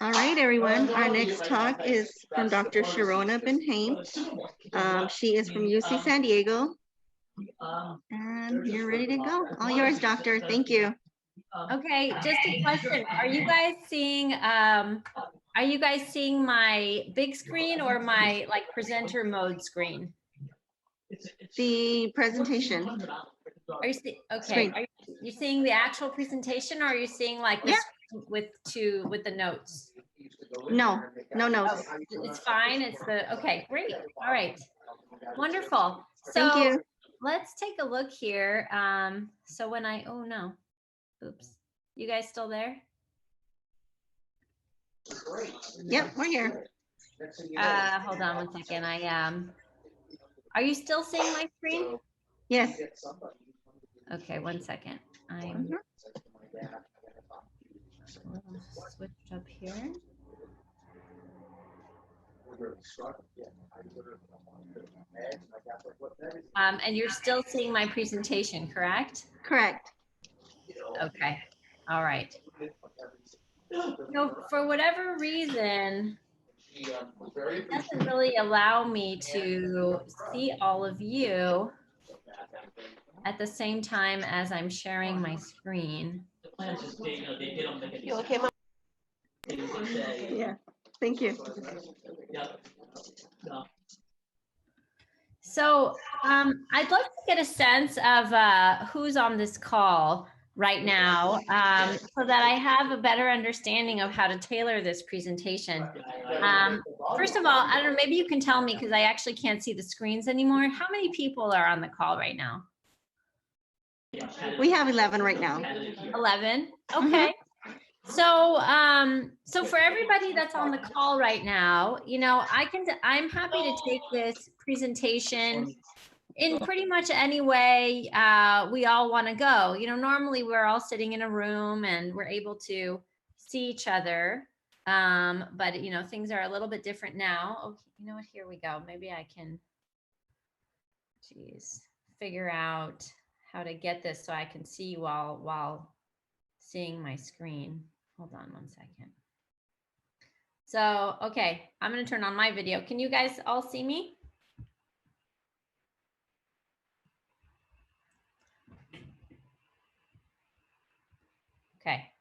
All right, everyone. Our next talk is from Dr. Sharona Ben-Haim. She is from UC San Diego. And you're ready to go. All yours, doctor. Thank you. Okay, just a question. Are you guys seeing my big screen or my presenter mode screen? The presentation. Are you okay? Are you seeing the actual presentation, or are you seeing this with the notes? No notes. Oh, it's fine. It's okay, great. All right, wonderful. So thank you. Let's take a look here. So when oh no, oops, you guys still there? Yep, we're here. Hold on one second. Are you still seeing my screen? Yes. Okay, one second. I'm switched up here. And you're still seeing my presentation, correct? Correct. Okay. All right. So for whatever reason, it doesn't really allow me to see all of you at the same time as I'm sharing my screen. You okay, Mom? Yeah, thank you. So I'd like to get a sense of who's on this call right now, so that I have a better understanding of how to tailor this presentation. First of all, I don't know, maybe you can tell me, because I actually can't see the screens anymore. How many people are on the call right now? We have 11 right now. 11? Okay. So, so for everybody that's on the call right now, I'm happy to take this presentation in pretty much any way we all want to go. Normally we're all sitting in a room and we're able to see each other. But things are a little bit different now. Oh, you know what? Here we go. Maybe I can, figure out how to get this so I can see you all while seeing my screen. Hold on one second. So, okay, I'm going to turn on my video. Can you guys all see me? Okay.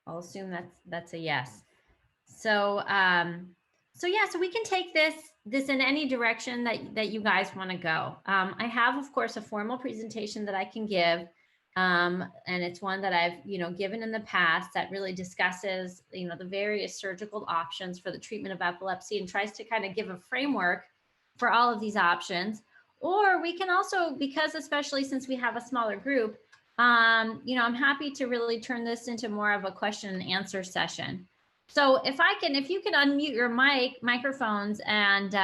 I'll assume that's a yes. So, so we can take this in any direction that you guys want to go. I have, of course, a formal presentation that I can give. And it's one that I've, given in the past that really discusses, the various surgical options for the treatment of epilepsy and tries to kind of give a framework for all of these options. Or we can also, because especially since we have a smaller group, I'm happy to really turn this into more of a question and answer session. So if you can unmute your microphones and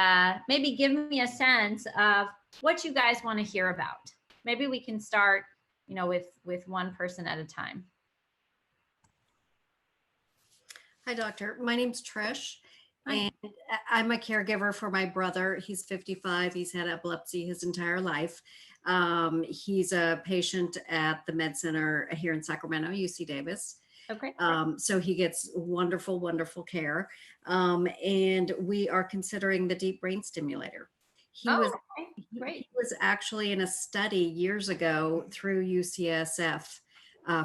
maybe give me a sense of what you guys want to hear about. Maybe we can start with one person at a time. Hi, doctor. My name's Trish. Hi. And I'm a caregiver for my brother. He's 55. He's had epilepsy his entire life. He's a patient at the Med Center here in Sacramento, UC Davis. Okay. So he gets wonderful, wonderful care. And we are considering the deep brain stimulator. He was actually in a study years ago through UCSF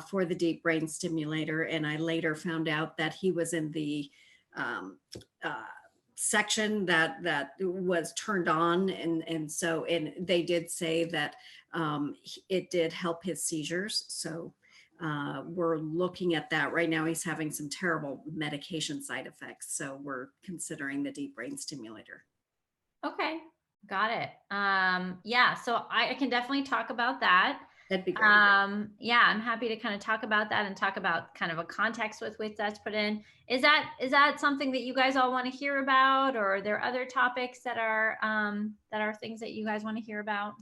for the deep brain stimulator. And I later found out that he was in the section that was turned on. And they did say that it did help his seizures. So we're looking at that right now. He's having some terrible medication side effects. So we're considering the deep brain stimulator. Okay. Got it. Yeah, so I can definitely talk about that. That'd be great. Yeah, I'm happy to kind of talk about that and talk about kind of a context with which that's put in. Is that something that you guys all want to hear about, or are there other topics that are things that you guys want to hear about?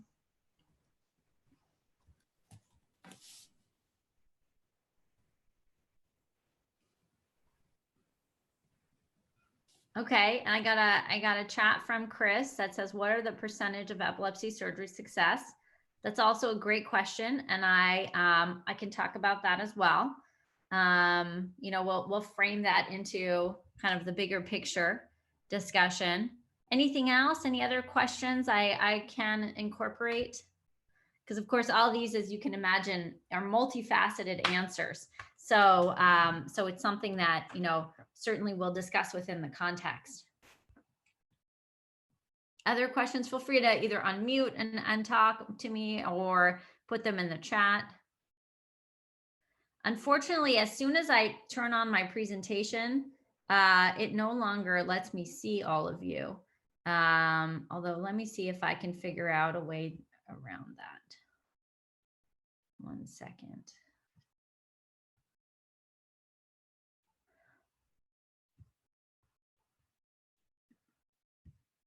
Okay, and I got a chat from Chris that says, what are the percentage of epilepsy surgery success? That's also a great question, and I can talk about that as well. You know, we'll frame that into kind of the bigger picture discussion. Anything else? Any other questions I can incorporate? Because of course, all these, as you can imagine, are multifaceted answers. So, so it's something that, you know, certainly we'll discuss within the context. Other questions, feel free to either unmute and talk to me or put them in the chat. Unfortunately, as soon as I turn on my presentation, it no longer lets me see all of you. Although let me see if I can figure out a way around that. 1 second.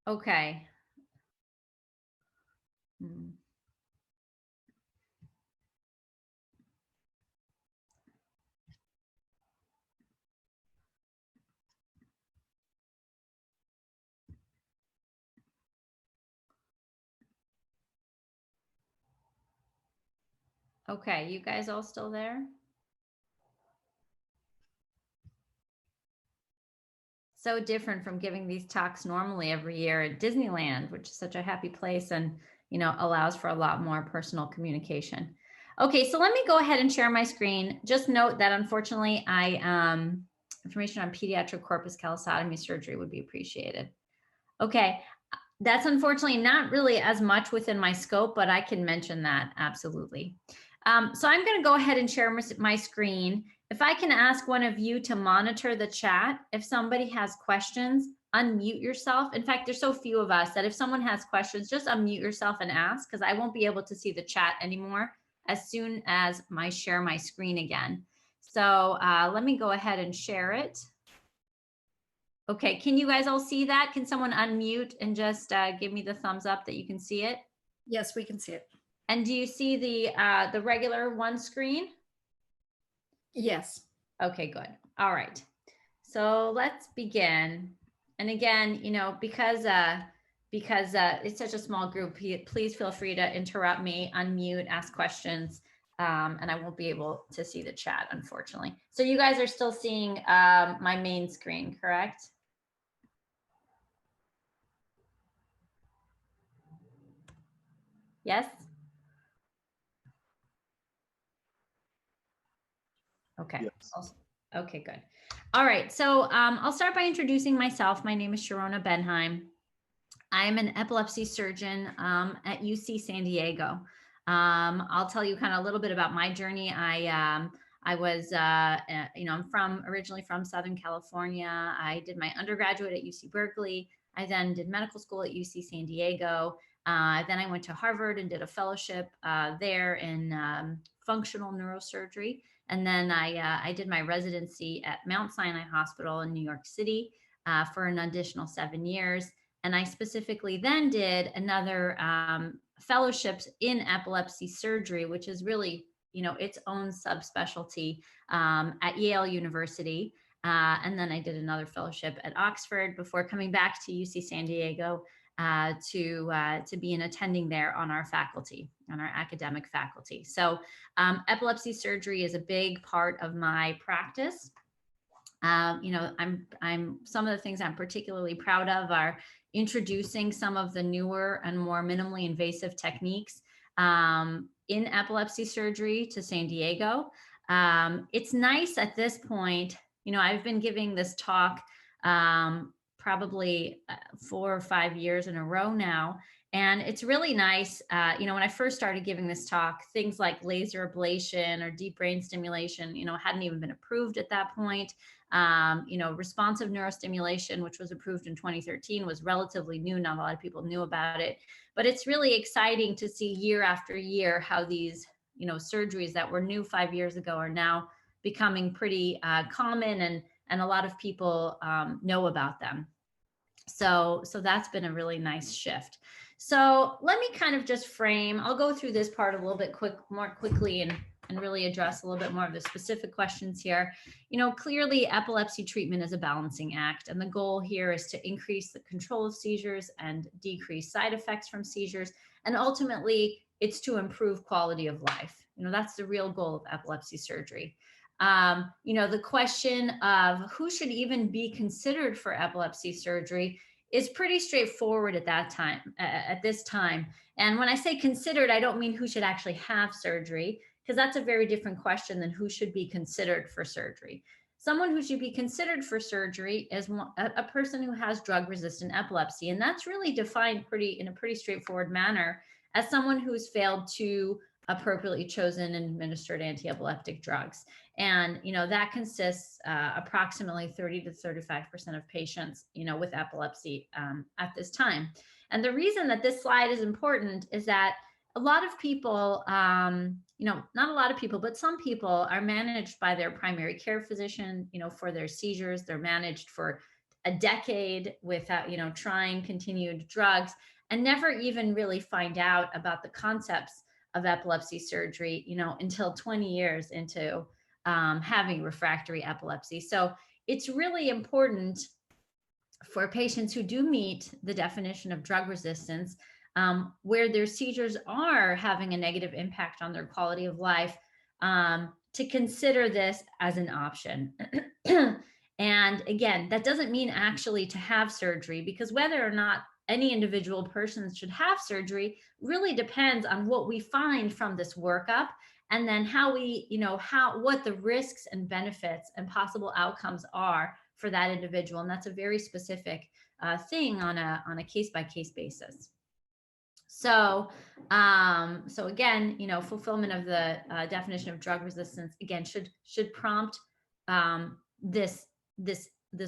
Okay. Okay, you guys all still there? So different from giving these talks normally every year at Disneyland, which is such a happy place and, you know, allows for a lot more personal communication. Okay, so let me go ahead and share my screen. Just note that unfortunately, information on pediatric corpus callosotomy surgery would be appreciated. Okay, that's unfortunately not really as much within my scope, but I can mention that absolutely. So I'm going to go ahead and share my screen. If I can ask one of you to monitor the chat, if somebody has questions, unmute yourself. In fact, there's so few of us that if someone has questions, just unmute yourself and ask, because I won't be able to see the chat anymore as soon as I share my screen again. So let me go ahead and share it. Okay, can you guys all see that? Can someone unmute and just give me the thumbs up that you can see it? Yes, we can see it. And do you see the regular one screen? Yes. Okay, good. All right. So let's begin. And again, you know, because it's such a small group, please feel free to interrupt me, unmute, ask questions, and I won't be able to see the chat, unfortunately. So you guys are still seeing my main screen, correct? Yes? Okay. Yes. Okay, good. All right. So I'll start by introducing myself. My name is Sharona Ben-Haim. I'm an epilepsy surgeon at UC San Diego. I'll tell you kind of a little bit about my journey. I was, you know, I'm originally from Southern California. I did my undergraduate at UC Berkeley. I then did medical school at UC San Diego. Then I went to Harvard and did a fellowship there in functional neurosurgery. And then I did my residency at Mount Sinai Hospital in New York City for an additional 7 years. And I specifically then did another fellowships in epilepsy surgery, which is really, you know, its own subspecialty at Yale University. And then I did another fellowship at Oxford before coming back to UC San Diego to be an attending there on our faculty, on our academic faculty. So epilepsy surgery is a big part of my practice. You know, I'm some of the things I'm particularly proud of are introducing some of the newer and more minimally invasive techniques in epilepsy surgery to San Diego. It's nice at this point, you know, I've been giving this talk probably 4 or 5 years in a row now. And it's really nice, you know, when I first started giving this talk, things like laser ablation or deep brain stimulation, you know, hadn't even been approved at that point. You know, responsive neurostimulation, which was approved in 2013, was relatively new. Not a lot of people knew about it, but it's really exciting to see year after year how these, you know, surgeries that were new 5 years ago are now becoming pretty common, and a lot of people know about them. So that's been a really nice shift. So let me kind of just frame, I'll go through this part a little bit more quickly and really address a little bit more of the specific questions here. You know, clearly epilepsy treatment is a balancing act, and the goal here is to increase the control of seizures and decrease side effects from seizures. And ultimately, it's to improve quality of life. You know, that's the real goal of epilepsy surgery. You know, the question of who should even be considered for epilepsy surgery is pretty straightforward at that time, at this time. And when I say considered, I don't mean who should actually have surgery, because that's a very different question than who should be considered for surgery. Someone who should be considered for surgery is a person who has drug-resistant epilepsy, and that's really defined in a pretty straightforward manner as someone who's failed to appropriately chosen and administered anti-epileptic drugs. And, you know, that consists approximately 30 to 35% of patients, you know, with epilepsy at this time. And the reason that this slide is important is that a lot of people, you know, not a lot of people, but some people are managed by their primary care physician, you know, for their seizures. They're managed for a decade without, you know, trying continued drugs and never even really find out about the concepts of epilepsy surgery, you know, until 20 years into having refractory epilepsy. So it's really important for patients who do meet the definition of drug resistance, where their seizures are having a negative impact on their quality of life, to consider this as an option. And again, that doesn't mean actually to have surgery, because whether or not any individual person should have surgery really depends on what we find from this workup, and then how we, you know, what the risks and benefits and possible outcomes are for that individual. And that's a very specific thing on a case-by-case basis. So, so again, you know, fulfillment of the definition of drug resistance, again, should prompt this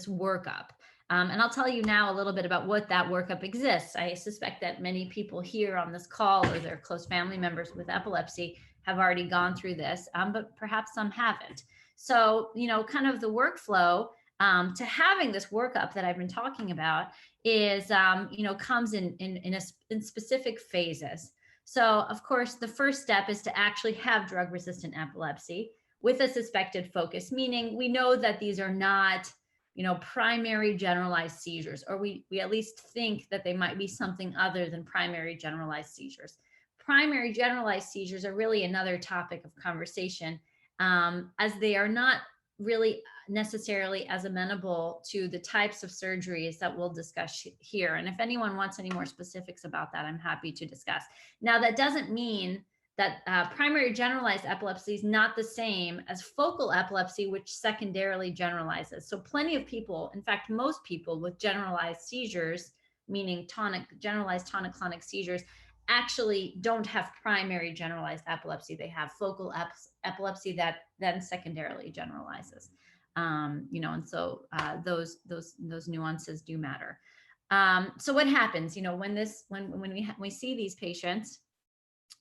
workup. And I'll tell you now a little bit about what that workup exists. I suspect that many people here on this call or their close family members with epilepsy have already gone through this, but perhaps some haven't. So, you know, kind of the workflow to having this workup that I've been talking about is, you know, comes in specific phases. So, of course, the first step is to actually have drug-resistant epilepsy with a suspected focus, meaning we know that these are not, you know, primary generalized seizures, or we at least think that they might be something other than primary generalized seizures. Primary generalized seizures are really another topic of conversation, as they are not really necessarily as amenable to the types of surgeries that we'll discuss here. And if anyone wants any more specifics about that, I'm happy to discuss. Now, that doesn't mean that primary generalized epilepsy is not the same as focal epilepsy, which secondarily generalizes. So plenty of people, in fact, most people with generalized seizures, meaning generalized tonic-clonic seizures, actually don't have primary generalized epilepsy. They have focal epilepsy that then secondarily generalizes. You know, and so those nuances do matter. So what happens, you know, when we see these patients,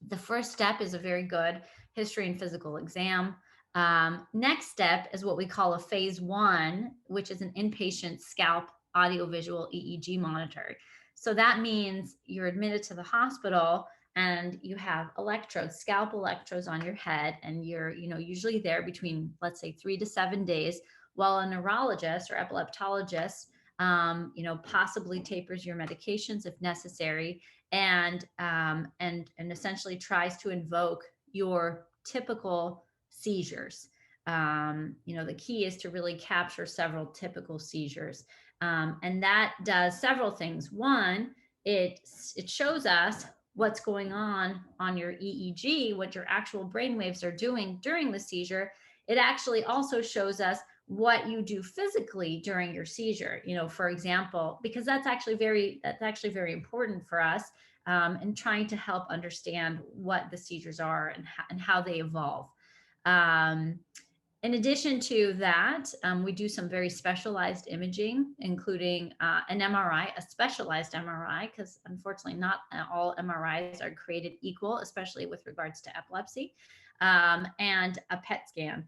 the first step is a very good history and physical exam. Next step is what we call a phase 1, which is an inpatient scalp audiovisual EEG monitor. So that means you're admitted to the hospital and you have electrodes, scalp electrodes on your head, and you're, you know, usually there between, let's say, 3 to 7 days, while a neurologist or epileptologist, you know, possibly tapers your medications if necessary, and essentially tries to invoke your typical seizures. You know, the key is to really capture several typical seizures. And that does several things. One, it shows us what's going on your EEG, what your actual brain waves are doing during the seizure. It actually also shows us what you do physically during your seizure. You know, for example, because that's actually very important for us in trying to help understand what the seizures are and how they evolve. In addition to that, we do some very specialized imaging, including an MRI, a specialized MRI, because unfortunately not all MRIs are created equal, especially with regards to epilepsy, and a PET scan,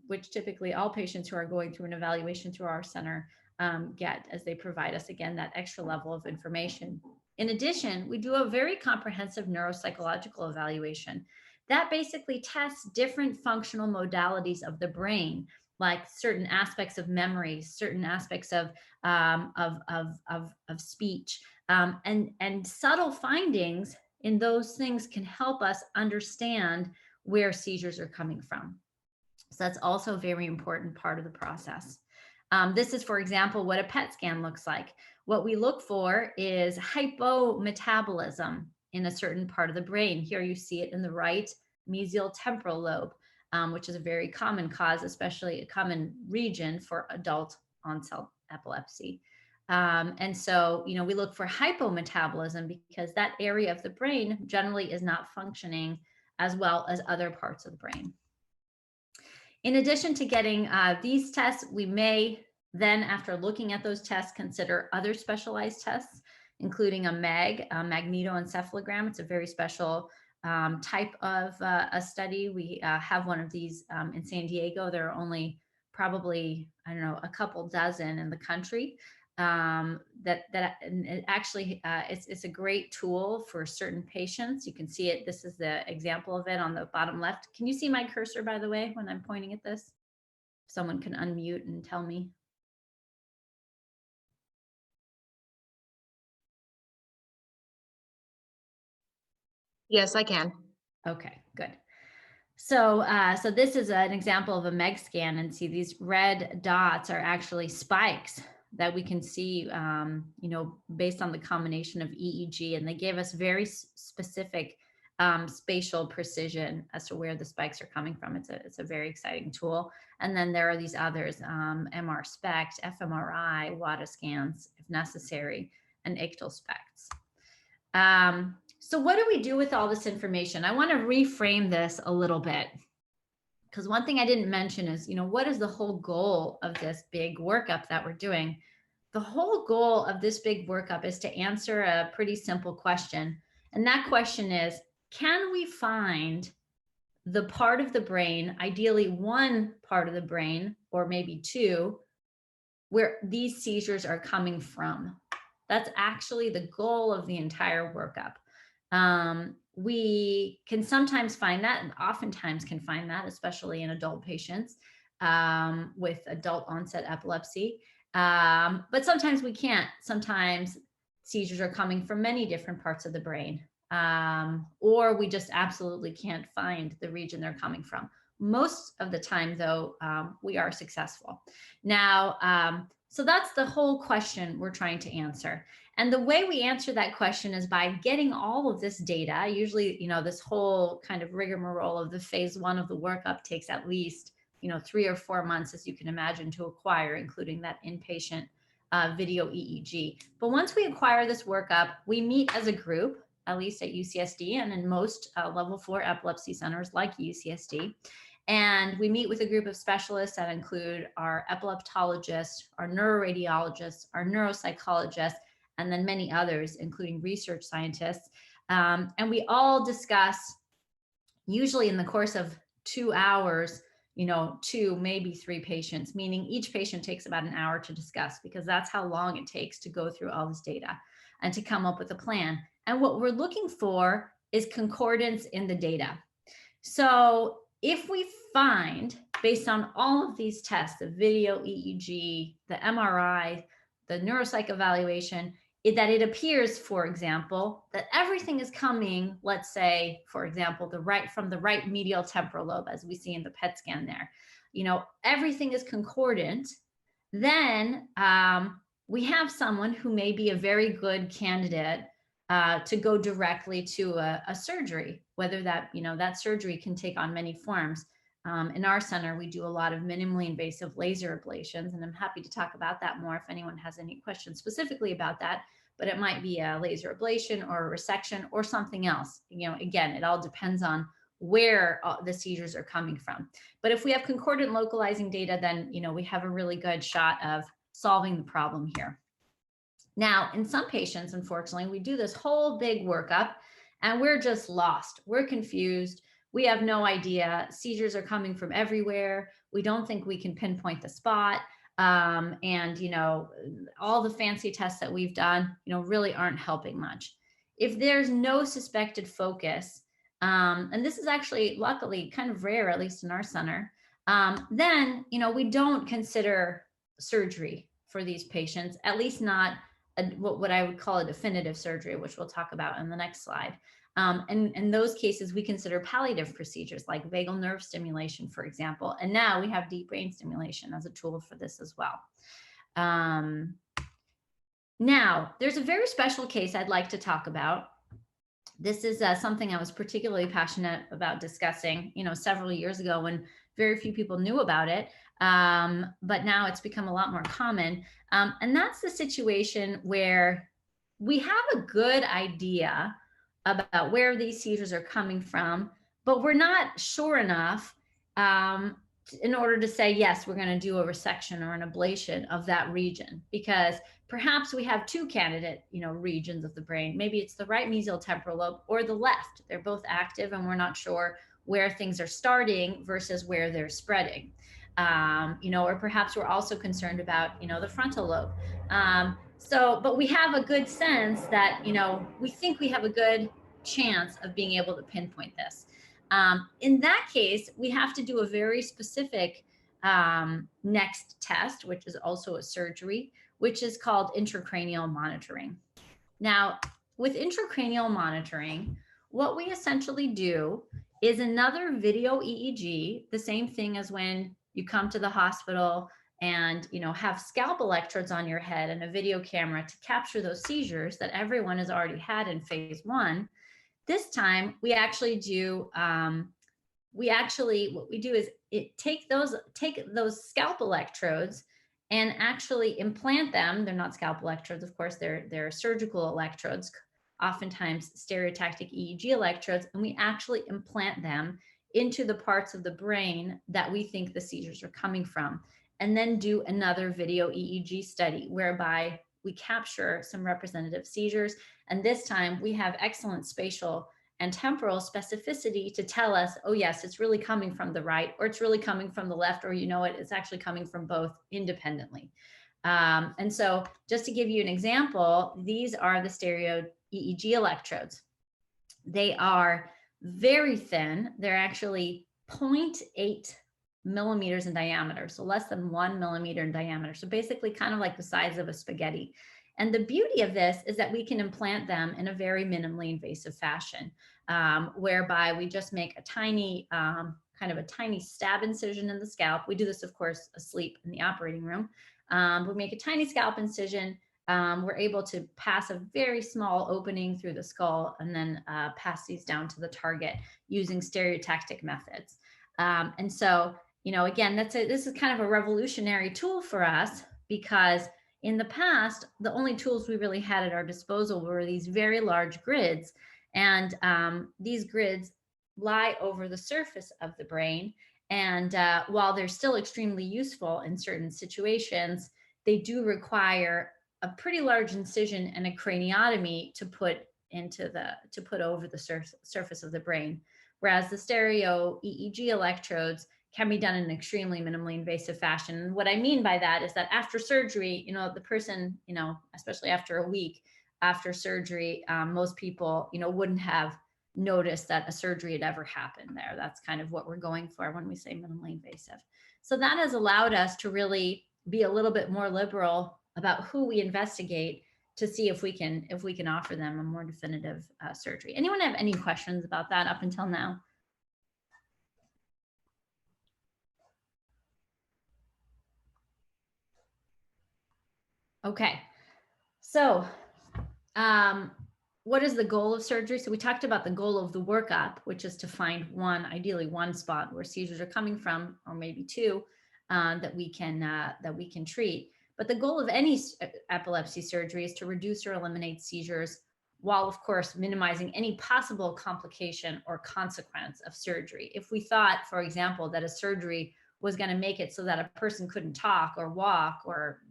which typically all patients who are going through an evaluation through our center get, as they provide us, again, that extra level of information. In addition, we do a very comprehensive neuropsychological evaluation that basically tests different functional modalities of the brain, like certain aspects of memory, certain aspects of speech, and subtle findings in those things can help us understand where seizures are coming from. So that's also a very important part of the process. This is, for example, what a PET scan looks like. What we look for is hypometabolism in a certain part of the brain. Here you see it in the right mesial temporal lobe, which is a very common cause, especially a common region for adult onset epilepsy. And so, you know, we look for hypometabolism because that area of the brain generally is not functioning as well as other parts of the brain. In addition to getting these tests, we may then, after looking at those tests, consider other specialized tests, including a magnetoencephalogram. It's a very special type of a study. We have one of these in San Diego. There are only probably, I don't know, a couple dozen in the country. It's a great tool for certain patients. You can see it. This is the example of it on the bottom left. Can you see my cursor, by the way, when I'm pointing at this? Someone can unmute and tell me. Yes, I can. Okay, good. So, so this is an example of a MEG scan, and see these red dots are actually spikes that we can see, you know, based on the combination of EEG, and they gave us very specific spatial precision as to where the spikes are coming from. It's a very exciting tool. And then there are these others, MR SPECT, fMRI, WADA scans if necessary, and ictal SPECTs. So what do we do with all this information? I want to reframe this a little bit, because one thing I didn't mention is, you know, what is the whole goal of this big workup that we're doing? The whole goal of this big workup is to answer a pretty simple question. And that question is, can we find the part of the brain, ideally one part of the brain, or maybe two, where these seizures are coming from? That's actually the goal of the entire workup. We can sometimes find that, and oftentimes can find that, especially in adult patients with adult onset epilepsy. But sometimes we can't. Sometimes seizures are coming from many different parts of the brain, or we just absolutely can't find the region they're coming from. Most of the time, though, we are successful. Now, so that's the whole question we're trying to answer. And the way we answer that question is by getting all of this data. Usually, you know, this whole kind of rigmarole of the phase one of the workup takes at least, you know, 3 or 4 months, as you can imagine, to acquire, including that inpatient video EEG. But once we acquire this workup, we meet as a group, at least at UCSD and in most level 4 epilepsy centers like UCSD. And we meet with a group of specialists that include our epileptologists, our neuroradiologists, our neuropsychologists, and then many others, including research scientists. And we all discuss, usually in the course of 2 hours, you know, 2, maybe 3 patients, meaning each patient takes about an hour to discuss, because that's how long it takes to go through all this data and to come up with a plan. And what we're looking for is concordance in the data. So if we find, based on all of these tests, the video EEG, the MRI, the neuropsych evaluation, that it appears, for example, that everything is coming, let's say, for example, from the right medial temporal lobe, as we see in the PET scan there, you know, everything is concordant, then we have someone who may be a very good candidate to go directly to a surgery, whether that, you know, that surgery can take on many forms. In our center, we do a lot of minimally invasive laser ablations, and I'm happy to talk about that more if anyone has any questions specifically about that, but it might be a laser ablation or a resection or something else. You know, again, it all depends on where the seizures are coming from. But if we have concordant localizing data, then, you know, we have a really good shot of solving the problem here. Now, in some patients, unfortunately, we do this whole big workup and we're just lost. We're confused. We have no idea. Seizures are coming from everywhere. We don't think we can pinpoint the spot. And, you know, all the fancy tests that we've done, you know, really aren't helping much. If there's no suspected focus, and this is actually luckily kind of rare, at least in our center, then, you know, we don't consider surgery for these patients, at least not what I would call a definitive surgery, which we'll talk about in the next slide. And in those cases, we consider palliative procedures like vagal nerve stimulation, for example. And now we have deep brain stimulation as a tool for this as well. Now, there's a very special case I'd like to talk about. This is something I was particularly passionate about discussing, several years ago when very few people knew about it. But now it's become a lot more common. And that's the situation where we have a good idea about where these seizures are coming from, but we're not sure enough in order to say, yes, we're going to do a resection or an ablation of that region, because perhaps we have two candidate, regions of the brain. Maybe it's the right mesial temporal lobe or the left. They're both active and we're not sure where things are starting versus where they're spreading. Or perhaps we're also concerned about, the frontal lobe. But we have a good sense that, we think we have a good chance of being able to pinpoint this. In that case, we have to do a very specific next test, which is also a surgery, which is called intracranial monitoring. Now, with intracranial monitoring, what we essentially do is another video EEG, the same thing as when you come to the hospital and have scalp electrodes on your head and a video camera to capture those seizures that everyone has already had in phase 1. This time we actually do what we do is take those scalp electrodes and actually implant them. They're not scalp electrodes, of course, they're surgical electrodes, oftentimes stereotactic EEG electrodes, and we actually implant them into the parts of the brain that we think the seizures are coming from, and then do another video EEG study whereby we capture some representative seizures. And this time we have excellent spatial and temporal specificity to tell us, oh yes, it's really coming from the right, or it's really coming from the left, or it's actually coming from both independently. And so just to give you an example, these are the stereo EEG electrodes. They are very thin. They're actually 0.8 millimeters in diameter, so less than 1 millimeter in diameter. So basically kind of like the size of a spaghetti. And the beauty of this is that we can implant them in a very minimally invasive fashion, whereby we just make a tiny, kind of a tiny stab incision in the scalp. We do this, of course, asleep in the operating room. We make a tiny scalp incision. We're able to pass a very small opening through the skull and then pass these down to the target using stereotactic methods. And so, again, this is kind of a revolutionary tool for us, because in the past, the only tools we really had at our disposal were these very large grids. And these grids lie over the surface of the brain. And while they're still extremely useful in certain situations, they do require a pretty large incision and a craniotomy to put over the surface of the brain. Whereas the stereo EEG electrodes can be done in an extremely minimally invasive fashion. And what I mean by that is that after surgery, the person, especially after a week after surgery, most people, wouldn't have noticed that a surgery had ever happened there. That's kind of what we're going for when we say minimally invasive. So that has allowed us to really be a little bit more liberal about who we investigate to see if we can offer them a more definitive surgery. Anyone have any questions about that up until now? Okay, so what is the goal of surgery? So we talked about the goal of the workup, which is to find ideally one spot where seizures are coming from, or maybe two, that we can treat. But the goal of any epilepsy surgery is to reduce or eliminate seizures, while of course minimizing any possible complication or consequence of surgery. If we thought, for example, that a surgery was going to make it so that a person couldn't talk or walk or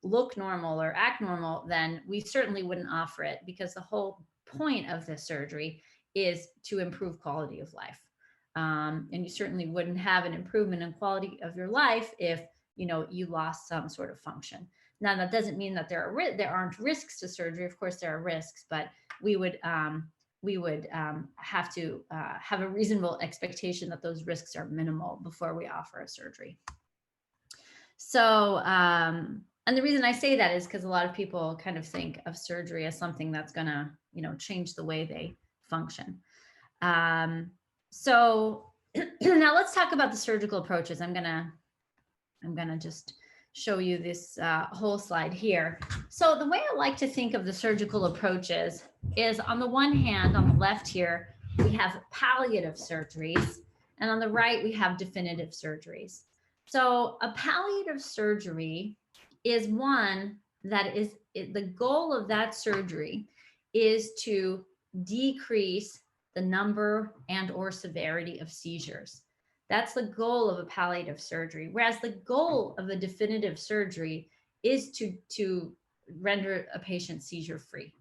look normal or act normal, then we certainly wouldn't offer it, because the whole point of this surgery is to improve quality of life. And you certainly wouldn't have an improvement in quality of your life if you lost some sort of function. Now, that doesn't mean that there aren't risks to surgery. Of course, there are risks, but we would have to have a reasonable expectation that those risks are minimal before we offer a surgery. So, and the reason I say that is because a lot of people kind of think of surgery as something that's going to, change the way they function. So now let's talk about the surgical approaches. I'm gonna just show you this whole slide here. So the way I like to think of the surgical approaches is, on the one hand, on the left here, we have palliative surgeries, and on the right, we have definitive surgeries. So a palliative surgery is one that is, the goal of that surgery is to decrease the number and or severity of seizures. That's the goal of a palliative surgery. Whereas the goal of a definitive surgery is to render a patient seizure free.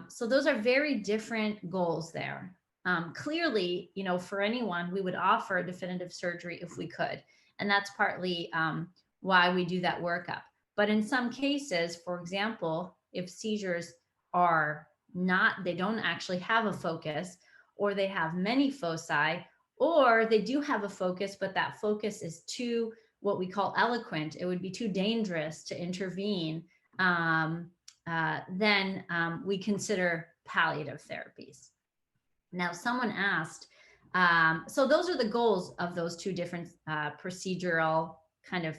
So those are very different goals there. Clearly, you know, for anyone, we would offer a definitive surgery if we could. And that's partly why we do that workup. But in some cases, for example, if seizures are not, they don't actually have a focus, or they have many foci, or they do have a focus, but that focus is too, what we call eloquent, it would be too dangerous to intervene, then we consider palliative therapies. Now, someone asked, so those are the goals of those two different procedural kind of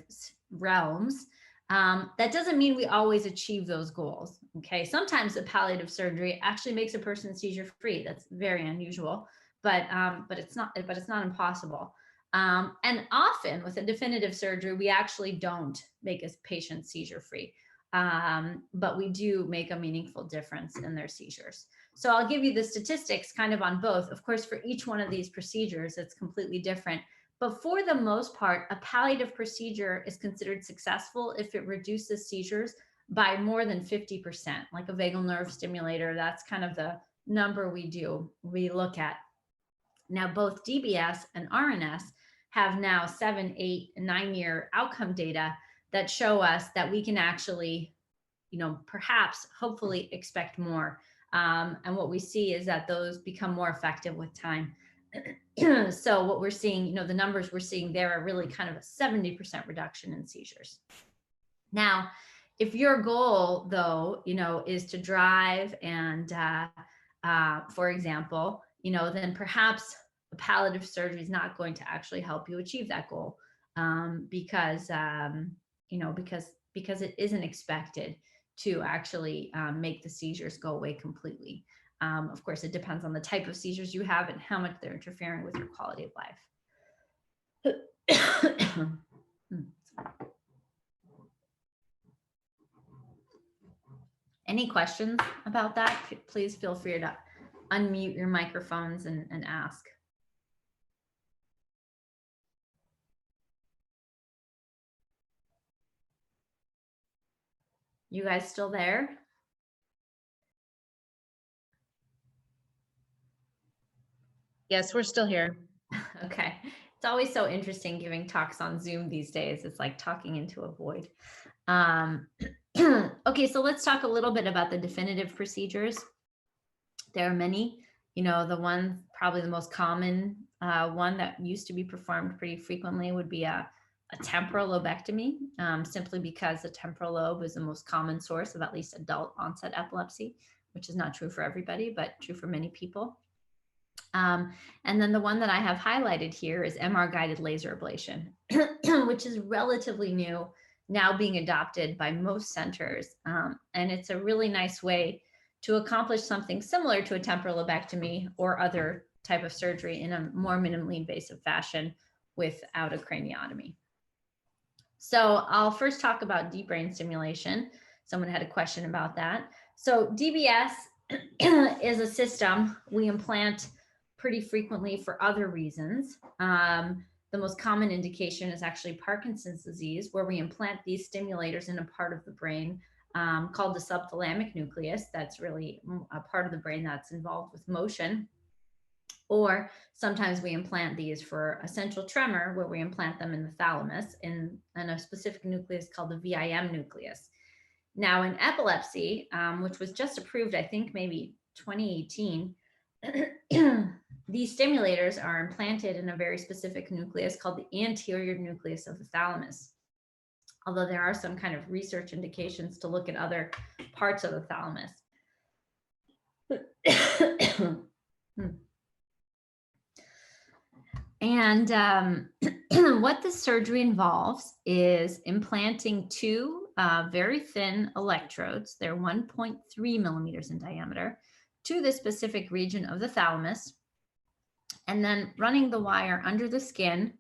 realms. That doesn't mean we always achieve those goals. Okay, sometimes a palliative surgery actually makes a person seizure free. That's very unusual, but it's not impossible. And often with a definitive surgery, we actually don't make a patient seizure free, but we do make a meaningful difference in their seizures. So I'll give you the statistics kind of on both. Of course, for each one of these procedures, it's completely different. But for the most part, a palliative procedure is considered successful if it reduces seizures by more than 50%, like a vagal nerve stimulator. That's kind of the number we look at. Now, both DBS and RNS have now 7, 8, and 9-year outcome data that show us that we can actually, you know, perhaps, hopefully expect more. And what we see is that those become more effective with time. So what we're seeing, you know, the numbers we're seeing there are really kind of a 70% reduction in seizures. Now, if your goal, though, you know, is to drive and, for example, you know, then perhaps a palliative surgery is not going to actually help you achieve that goal, because it isn't expected to actually make the seizures go away completely. Of course, it depends on the type of seizures you have and how much they're interfering with your quality of life. Any questions about that? Please feel free to unmute your microphones and ask. You guys still there? Yes, we're still here. Okay. It's always so interesting giving talks on Zoom these days. It's like talking into a void. Okay, so let's talk a little bit about the definitive procedures. There are many, you know, the one, probably the most common one that used to be performed pretty frequently would be a temporal lobectomy, simply because the temporal lobe is the most common source of at least adult onset epilepsy, which is not true for everybody, but true for many people. And then the one that I have highlighted here is MR-guided laser ablation, which is relatively new, now being adopted by most centers. And it's a really nice way to accomplish something similar to a temporal lobectomy or other type of surgery in a more minimally invasive fashion without a craniotomy. So I'll first talk about deep brain stimulation. Someone had a question about that. So DBS is a system we implant pretty frequently for other reasons. The most common indication is actually Parkinson's disease, where we implant these stimulators in a part of the brain called the subthalamic nucleus. That's really a part of the brain that's involved with motion. Or sometimes we implant these for essential tremor, where we implant them in the thalamus in a specific nucleus called the VIM nucleus. Now in epilepsy, which was just approved, I think maybe 2018, these stimulators are implanted in a very specific nucleus called the anterior nucleus of the thalamus. Although there are some kind of research indications to look at other parts of the thalamus. And what this surgery involves is implanting two very thin electrodes. They're 1.3 millimeters in diameter to the specific region of the thalamus, and then running the wire under the skin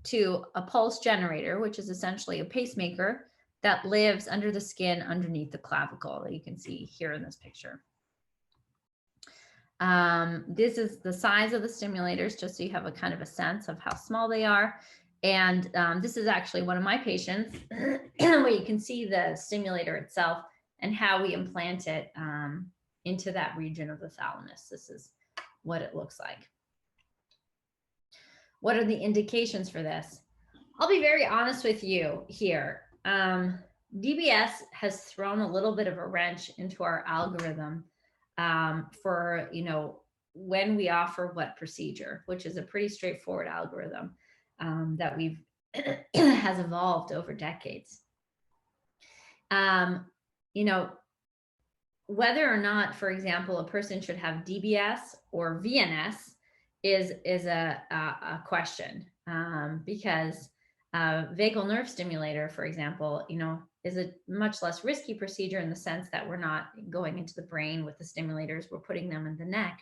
to a pulse generator, which is essentially a pacemaker that lives under the skin underneath the clavicle that you can see here in this picture. This is the size of the stimulators, just so you have a kind of a sense of how small they are. And this is actually one of my patients where you can see the stimulator itself and how we implant it into that region of the thalamus. This is what it looks like. What are the indications for this? I'll be very honest with you here. DBS has thrown a little bit of a wrench into our algorithm for, when we offer what procedure, which is a pretty straightforward algorithm that we've has evolved over decades. Whether or not, for example, a person should have DBS or VNS is a question, because vagal nerve stimulator, for example, is a much less risky procedure in the sense that we're not going into the brain with the stimulators, we're putting them in the neck.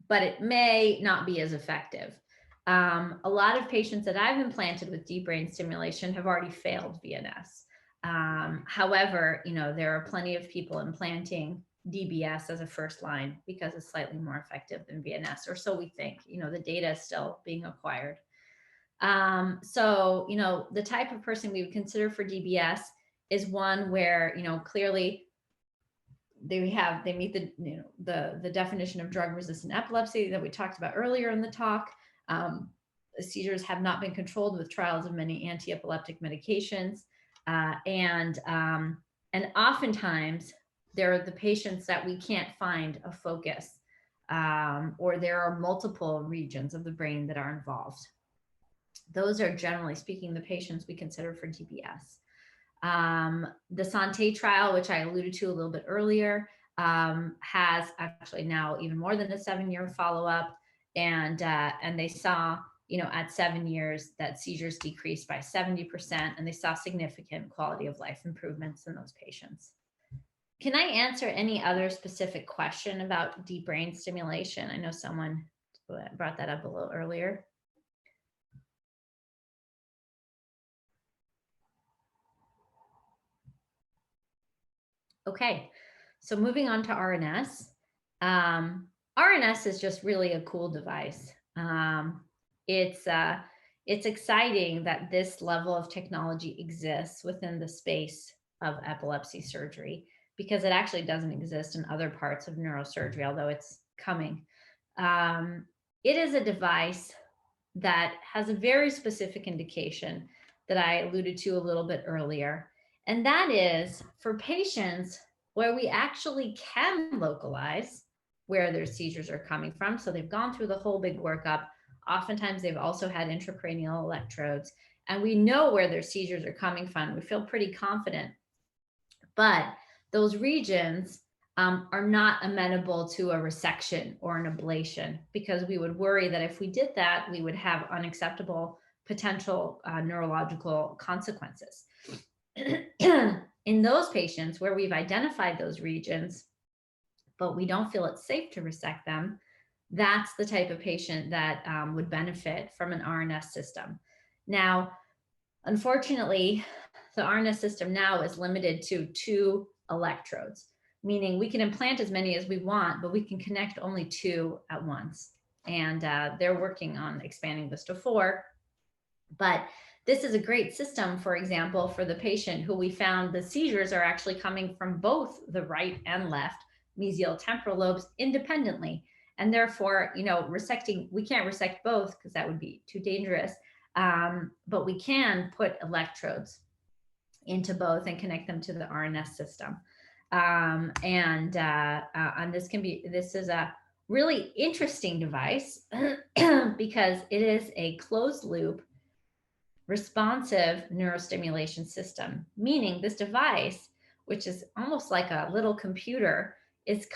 But it may not be as effective. A lot of patients that I've implanted with deep brain stimulation have already failed VNS. However, there are plenty of people implanting DBS as a first line because it's slightly more effective than VNS, or so we think. The data is still being acquired. So, the type of person we would consider for DBS is one where, clearly they meet the definition of drug-resistant epilepsy that we talked about earlier in the talk. Seizures have not been controlled with trials of many anti-epileptic medications. And oftentimes there are the patients that we can't find a focus, or there are multiple regions of the brain that are involved. Those are, generally speaking, the patients we consider for DBS. The Santé trial, which I alluded to a little bit earlier, has actually now even more than a 7-year follow-up, and they saw, at 7 years that seizures decreased by 70%, and they saw significant quality of life improvements in those patients. Can I answer any other specific question about deep brain stimulation? I know someone brought that up a little earlier. Okay, so moving on to RNS. RNS is just really a cool device. It's exciting that this level of technology exists within the space of epilepsy surgery, because it actually doesn't exist in other parts of neurosurgery, although it's coming. It is a device that has a very specific indication that I alluded to a little bit earlier. And that is for patients where we actually can localize where their seizures are coming from. So they've gone through the whole big workup. Oftentimes they've also had intracranial electrodes, and we know where their seizures are coming from. We feel pretty confident, but those regions are not amenable to a resection or an ablation, because we would worry that if we did that, we would have unacceptable potential neurological consequences. In those patients where we've identified those regions, but we don't feel it's safe to resect them, that's the type of patient that would benefit from an RNS system. Now, unfortunately, the RNS system now is limited to 2 electrodes, meaning we can implant as many as we want, but we can connect only 2 at once. And they're working on expanding this to 4. But this is a great system, for example, for the patient who we found the seizures are actually coming from both the right and left mesial temporal lobes independently. And therefore, resecting, we can't resect both because that would be too dangerous. But we can put electrodes into both and connect them to the RNS system. And this is a really interesting device because it is a closed loop responsive neurostimulation system, meaning this device, which is almost like a little computer, It's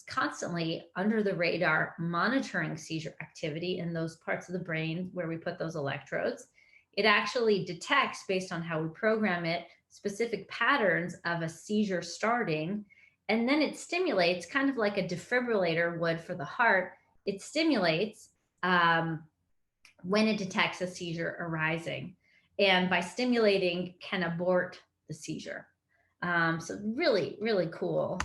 constantly under the radar monitoring seizure activity in those parts of the brain where we put those electrodes. It actually detects, based on how we program it, specific patterns of a seizure starting, and then it stimulates, kind of like a defibrillator would for the heart. It stimulates when it detects a seizure arising, and by stimulating can abort the seizure. So really, really cool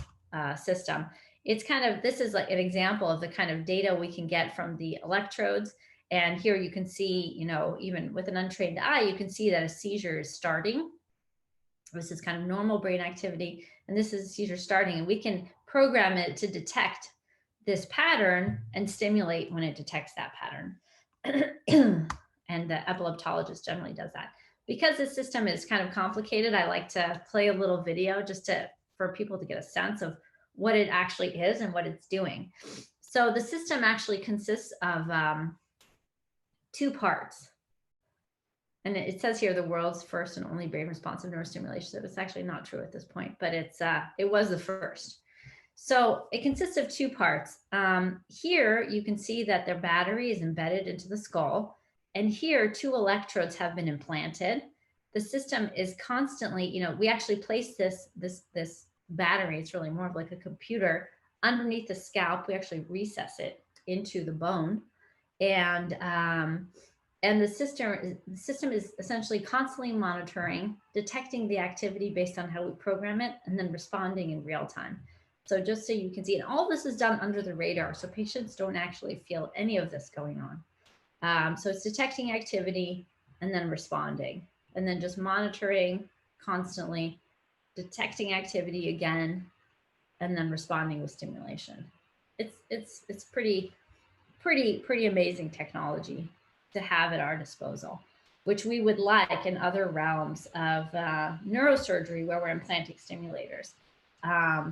system. It's kind of, this is like an example of the kind of data we can get from the electrodes. And here you can see, you know, even with an untrained eye, you can see that a seizure is starting. This is kind of normal brain activity, and this is a seizure starting, and we can program it to detect this pattern and stimulate when it detects that pattern. And the epileptologist generally does that. Because this system is kind of complicated, I like to play a little video just for people to get a sense of what it actually is and what it's doing. So the system actually consists of 2 parts. And it says here the world's first and only brain responsive neurostimulation. So it's actually not true at this point, but it was the first. So it consists of 2 parts. Here you can see that their battery is embedded into the skull. And here 2 electrodes have been implanted. The system is constantly, you know, we actually place this battery, it's really more of like a computer, underneath the scalp. We actually recess it into the bone. And the system is essentially constantly monitoring, detecting the activity based on how we program it, and then responding in real time. So just so you can see, and all this is done under the radar, so patients don't actually feel any of this going on. So it's detecting activity and then responding, and then just monitoring constantly, detecting activity again, and then responding with stimulation. It's pretty amazing technology to have at our disposal, which we would like in other realms of neurosurgery where we're implanting stimulators.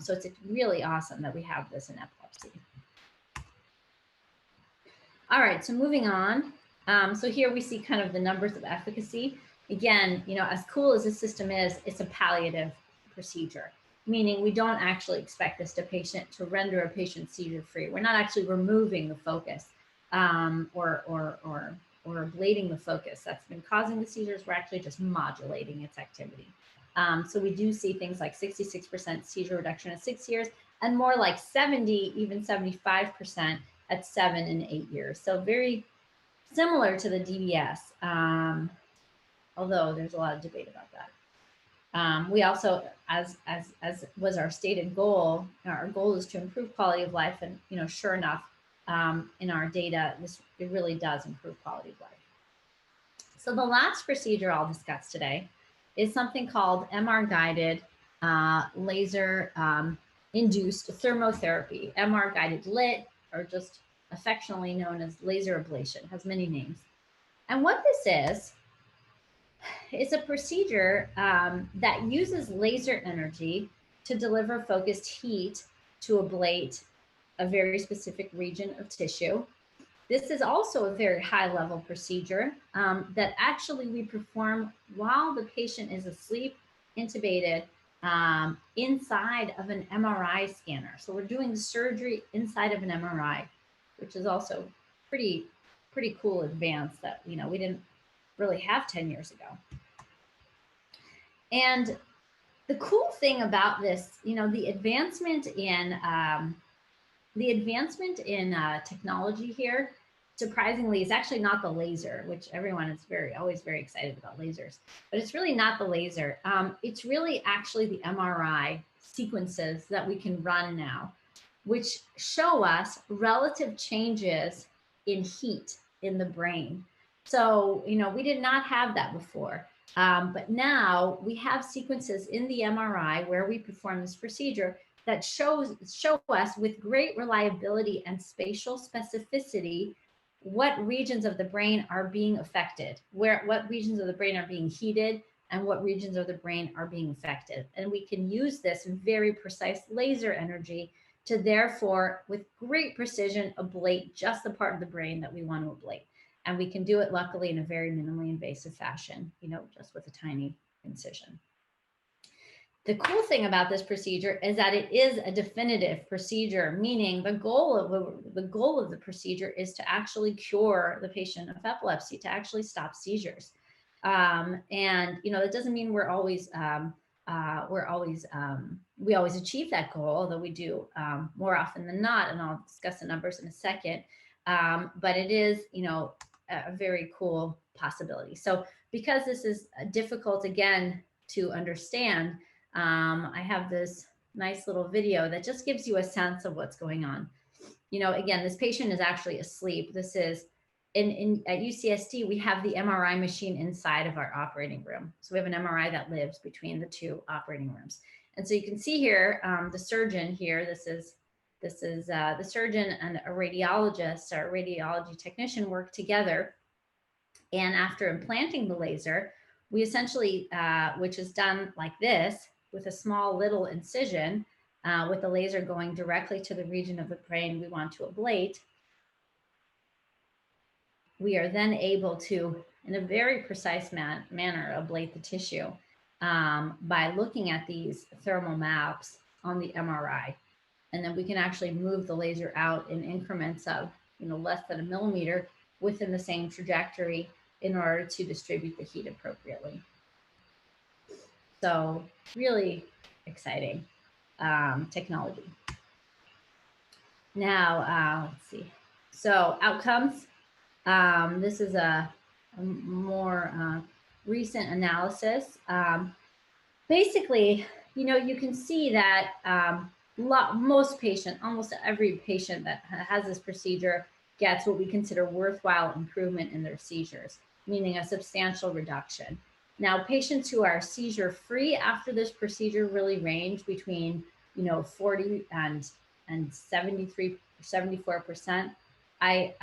So it's really awesome that we have this in epilepsy. All right, so moving on. So here we see kind of the numbers of efficacy. Again, you know, as cool as this system is, it's a palliative procedure, meaning we don't actually expect this to render a patient seizure free. We're not actually removing the focus or ablating the focus that's been causing the seizures. We're actually just modulating its activity. So we do see things like 66% seizure reduction at 6 years, and more like 70, even 75% at 7 and 8 years. So very similar to the DBS, although there's a lot of debate about that. We also, as was our stated goal, our goal is to improve quality of life, and you know, sure enough, in our data, it really does improve quality of life. So the last procedure I'll discuss today is something called MR-guided laser induced thermotherapy, MR-guided lit, or just affectionately known as laser ablation, has many names. And what this is, it's a procedure that uses laser energy to deliver focused heat to ablate a very specific region of tissue. This is also a very high-level procedure that actually we perform while the patient is asleep, intubated, inside of an MRI scanner. So we're doing surgery inside of an MRI, which is also pretty cool advance that, you know, we didn't really have 10 years ago. And the cool thing about this, you know, the advancement in technology here, surprisingly, is actually not the laser, which everyone is always very excited about lasers, but it's really not the laser. It's really actually the MRI sequences that we can run now, which show us relative changes in heat in the brain. So, you know, we did not have that before. But now we have sequences in the MRI where we perform this procedure that show us with great reliability and spatial specificity what regions of the brain are being affected, what regions of the brain are being heated, and what regions of the brain are being affected. And we can use this very precise laser energy to therefore, with great precision, ablate just the part of the brain that we want to ablate. And we can do it luckily in a very minimally invasive fashion, you know, just with a tiny incision. The cool thing about this procedure is that it is a definitive procedure, meaning the goal of the procedure is to actually cure the patient of epilepsy, to actually stop seizures. And you know, that doesn't mean we always achieve that goal, although we do more often than not, and I'll discuss the numbers in a second. But it is, you know, a very cool possibility. So because this is difficult, again, to understand, I have this nice little video that just gives you a sense of what's going on. You know, again, this patient is actually asleep. This is at UCSD, we have the MRI machine inside of our operating room. So we have an MRI that lives between the two operating rooms. And so you can see here, the surgeon here, this is the surgeon and a radiologist or a radiology technician work together. And after implanting the laser, we essentially, which is done like this, with a small little incision, with the laser going directly to the region of the brain we want to ablate, we are then able to, in a very precise manner, ablate the tissue by looking at these thermal maps on the MRI. And then we can actually move the laser out in increments of, you know, less than a millimeter within the same trajectory in order to distribute the heat appropriately. So really exciting technology. Now, let's see. So outcomes. This is a more recent analysis. Basically, you know, you can see that most patients, almost every patient that has this procedure gets what we consider worthwhile improvement in their seizures, meaning a substantial reduction. Now, patients who are seizure free after this procedure really range between, you know, 40 and 73, 74%. I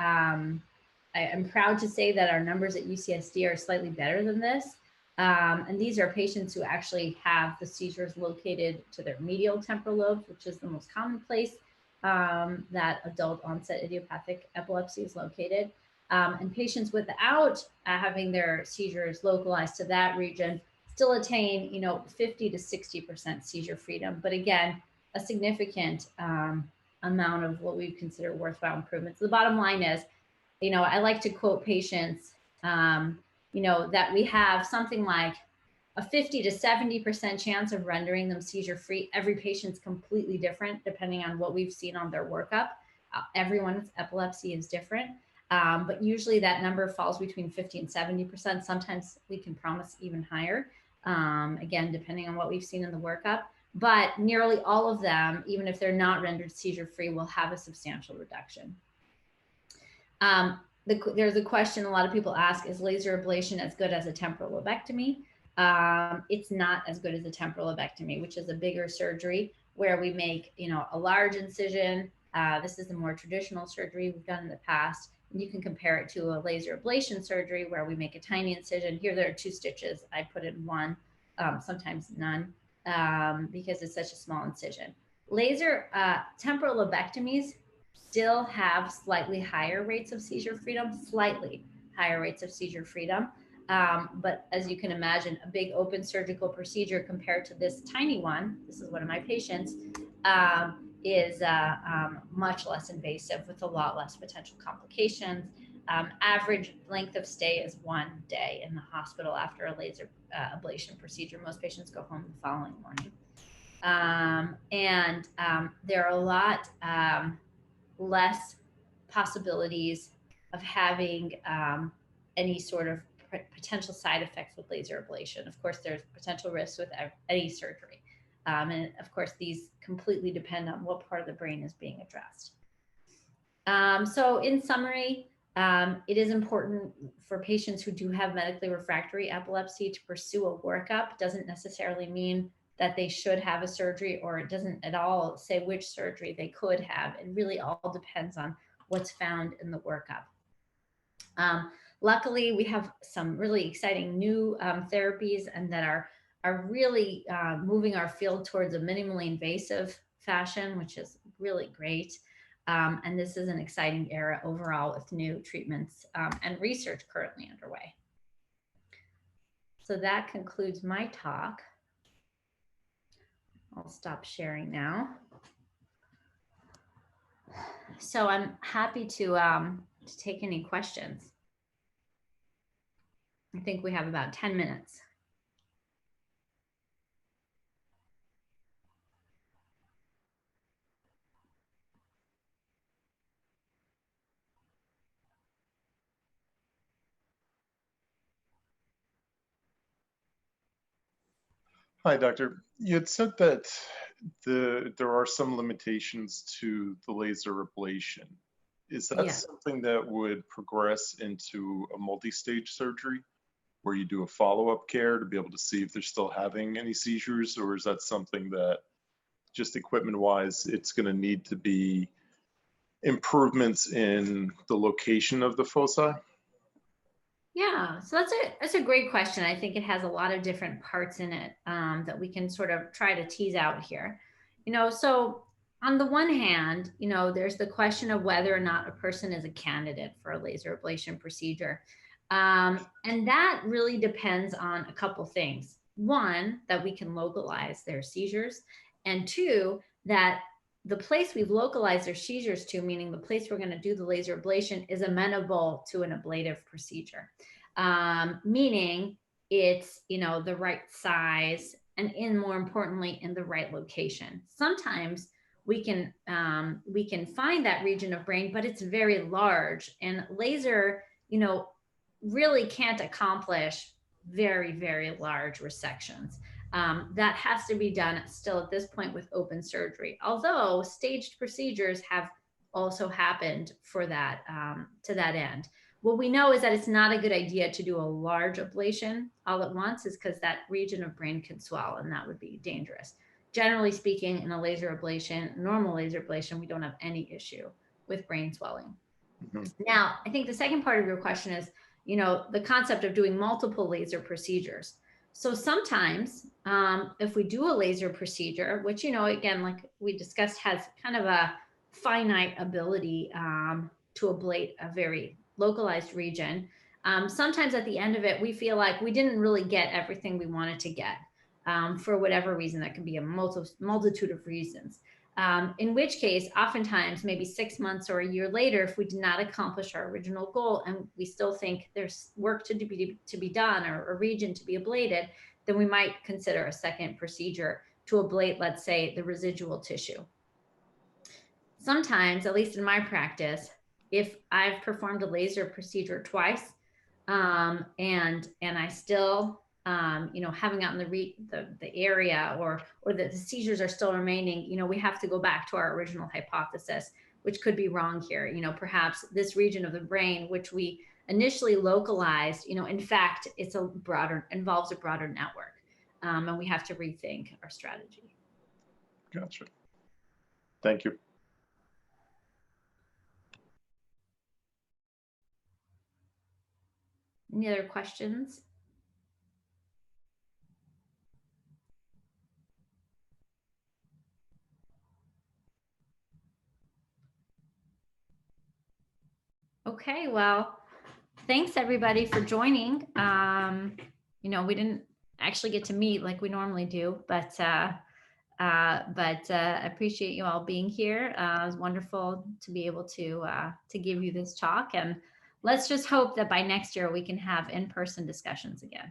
am proud to say that our numbers at UCSD are slightly better than this. And these are patients who actually have the seizures located to their medial temporal lobes, which is the most common place that adult onset idiopathic epilepsy is located. And patients without having their seizures localized to that region still attain, you know, 50 to 60% seizure freedom. But again, a significant amount of what we consider worthwhile improvements. The bottom line is, you know, I like to quote patients, you know, that we have something like a 50 to 70% chance of rendering them seizure free. Every patient's completely different depending on what we've seen on their workup. Everyone's epilepsy is different, but usually that number falls between 50 and 70%. Sometimes we can promise even higher, again, depending on what we've seen in the workup. But nearly all of them, even if they're not rendered seizure free, will have a substantial reduction. There's a question a lot of people ask, is laser ablation as good as a temporal lobectomy? It's not as good as a temporal lobectomy, which is a bigger surgery where we make, you know, a large incision. This is the more traditional surgery we've done in the past. And you can compare it to a laser ablation surgery where we make a tiny incision. Here there are 2 stitches. I put in 1, sometimes none, because it's such a small incision. Laser temporal lobectomies still have slightly higher rates of seizure freedom, slightly higher rates of seizure freedom. But as you can imagine, a big open surgical procedure compared to this tiny one, this is one of my patients, is much less invasive with a lot less potential complications. Average length of stay is 1 day in the hospital after a laser ablation procedure. Most patients go home the following morning. There are a lot less possibilities of having any sort of potential side effects with laser ablation. Of course, there's potential risks with any surgery. And of course, these completely depend on what part of the brain is being addressed. So in summary, it is important for patients who do have medically refractory epilepsy to pursue a workup. It doesn't necessarily mean that they should have a surgery, or it doesn't at all say which surgery they could have. It really all depends on what's found in the workup. Luckily, we have some really exciting new therapies and that are really moving our field towards a minimally invasive fashion, which is really great. And this is an exciting era overall with new treatments and research currently underway. So that concludes my talk. I'll stop sharing now. So I'm happy to take any questions. I think we have about 10 minutes. Hi, Doctor. You had said that there are some limitations to the laser ablation. Is that something that would progress into a multi-stage surgery where you do a follow-up care to be able to see if they're still having any seizures, or is that something that just equipment-wise, it's going to need to be improvements in the location of the foci? Yeah, so that's a great question. I think it has a lot of different parts in it that we can sort of try to tease out here. So on the one hand, there's the question of whether or not a person is a candidate for a laser ablation procedure. And that really depends on a couple things. One, that we can localize their seizures, and two, that the place we've localized their seizures to, meaning the place we're going to do the laser ablation, is amenable to an ablative procedure, meaning it's the right size and, more importantly, in the right location. Sometimes we can find that region of brain, but it's very large, and laser really can't accomplish very, very large resections. That has to be done still at this point with open surgery, although staged procedures have also happened for that to that end. What we know is that it's not a good idea to do a large ablation all at once, is because that region of brain can swell, and that would be dangerous. Generally speaking, in a laser ablation, normal laser ablation, we don't have any issue with brain swelling. Mm-hmm. Now, I think the second part of your question is, the concept of doing multiple laser procedures. So sometimes if we do a laser procedure, which, again, like we discussed, has kind of a finite ability to ablate a very localized region, sometimes at the end of it, we feel like we didn't really get everything we wanted to get for whatever reason. That could be a multitude of reasons. In which case, oftentimes, maybe 6 months or a year later, if we did not accomplish our original goal and we still think there's work to be done or a region to be ablated, then we might consider a second procedure to ablate, let's say, the residual tissue. Sometimes, at least in my practice, if I've performed a laser procedure twice and I still haven't gotten the area or the seizures are still remaining, we have to go back to our original hypothesis, which could be wrong here. Perhaps this region of the brain, which we initially localized, in fact, involves a broader network, and we have to rethink our strategy. Gotcha. Thank you. Any other questions? Okay, well, thanks everybody for joining. We didn't actually get to meet like we normally do, but I appreciate you all being here. It was wonderful to be able to give you this talk, and let's just hope that by next year we can have in-person discussions again.